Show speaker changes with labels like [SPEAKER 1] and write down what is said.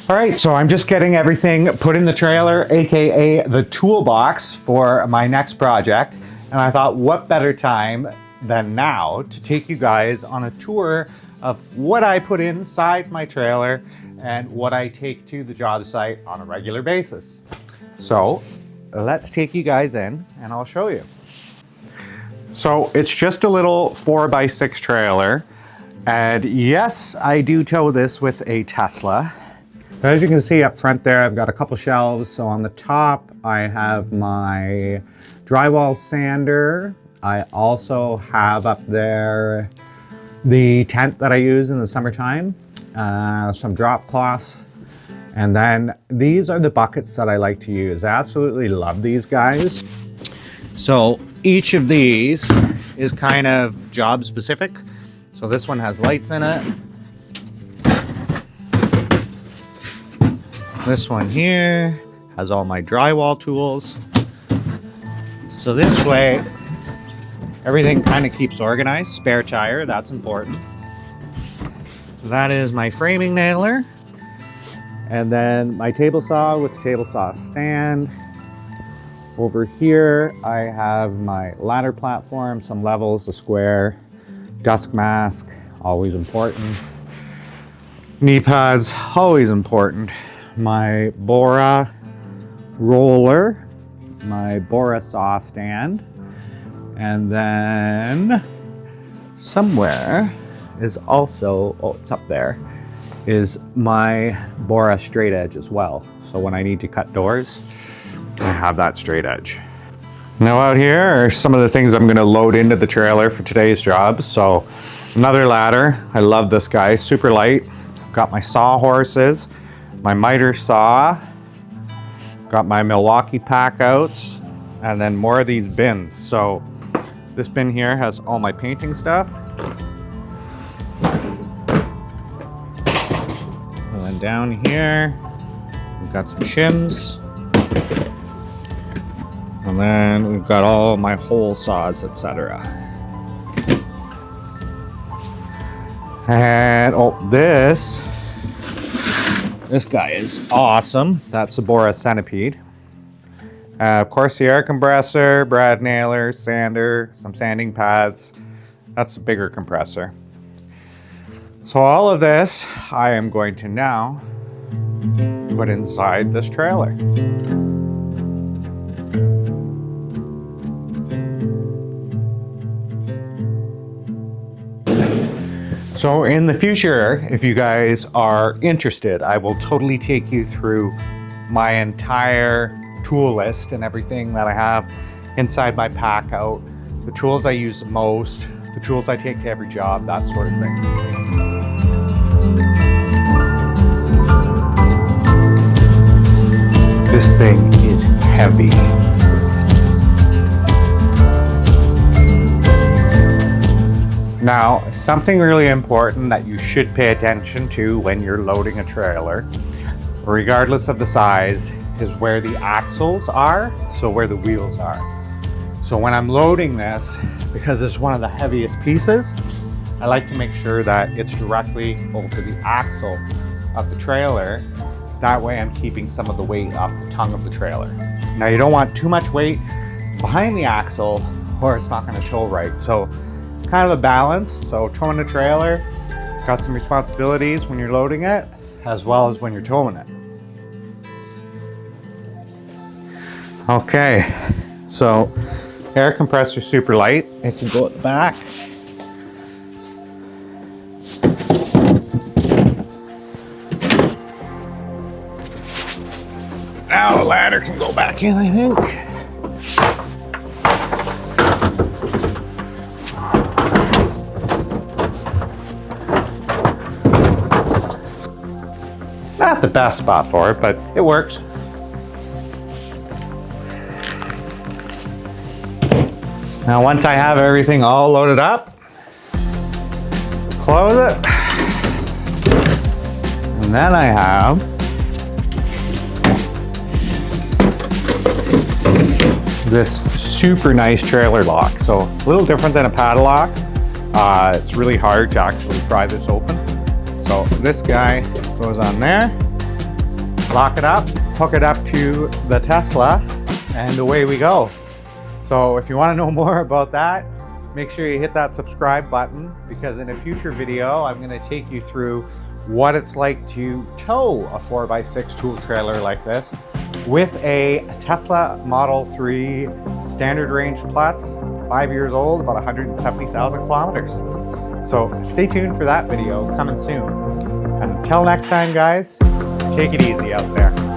[SPEAKER 1] All right, so I'm just getting everything put in the trailer, AKA the toolbox for my next project. And I thought, what better time than now to take you guys on a tour of what I put inside my trailer and what I take to the job site on a regular basis. So let's take you guys in and I'll show you. So it's just a little 4x6 trailer. And yes, I do tow this with a Tesla. As you can see up front there, I've got a couple shelves. So on the top, I have my drywall sander. I also have up there the tent that I use in the summertime, some drop cloths. And then these are the buckets that I like to use. I absolutely love these guys. So each of these is kind of job specific. So this one has lights in it. This one here has all my drywall tools. So this way, everything kind of keeps organized. Spare tire, that's important. That is my framing nailer. And then my table saw with the table saw stand. Over here, I have my ladder platform, some levels, a square, dusk mask, always important. Knee pads, always important. My Bora roller, my Bora saw stand, and then somewhere is also, oh, it's up there, is my Bora straight edge as well. So when I need to cut doors, I have that straight edge. Now out here are some of the things I'm gonna load into the trailer for today's job. So another ladder, I love this guy, super light. Got my sawhorses, my miter saw, got my Milwaukee pack outs, and then more of these bins. So this bin here has all my painting stuff. And then down here, we've got some shims. And then we've got all my hole saws, etc. And oh, this guy is awesome. That's the Bora Centipede. Of course, the air compressor, brad nailer, sander, some sanding pads. That's the bigger compressor. So all of this, I am going to now put inside this trailer. So in the future, if you guys are interested, I will totally take you through my entire tool list and everything that I have inside my pack out, the tools I use the most, the tools I take to every job, that sort of thing. This thing is heavy. Now, something really important that you should pay attention to when you're loading a trailer, regardless of the size, is where the axles are, so where the wheels are. So when I'm loading this, because it's one of the heaviest pieces, I like to make sure that it's directly over the axle of the trailer. That way I'm keeping some of the weight off the tongue of the trailer. Now you don't want too much weight behind the axle or it's not gonna show right. So kind of a balance. So towing a trailer, got some responsibilities when you're loading it, as well as when you're towing it. Okay, so air compressor super light. It can go at the back. Now the ladder can go back in, I think. Not the best spot for it, but it works. Now once I have everything all loaded up, close it. And then I have this super nice trailer lock. So a little different than a padlock. It's really hard to actually pry this open. So this guy goes on there, lock it up, hook it up to the Tesla, and away we go. So if you want to know more about that, make sure you hit that subscribe button, because in a future video, I'm going to take you through what it's like to tow a 4x6 tool trailer like this with a Tesla Model 3 Standard Range Plus, 5 years old, about 170,000 kilometers. So stay tuned for that video coming soon. And until next time, guys, take it easy out there.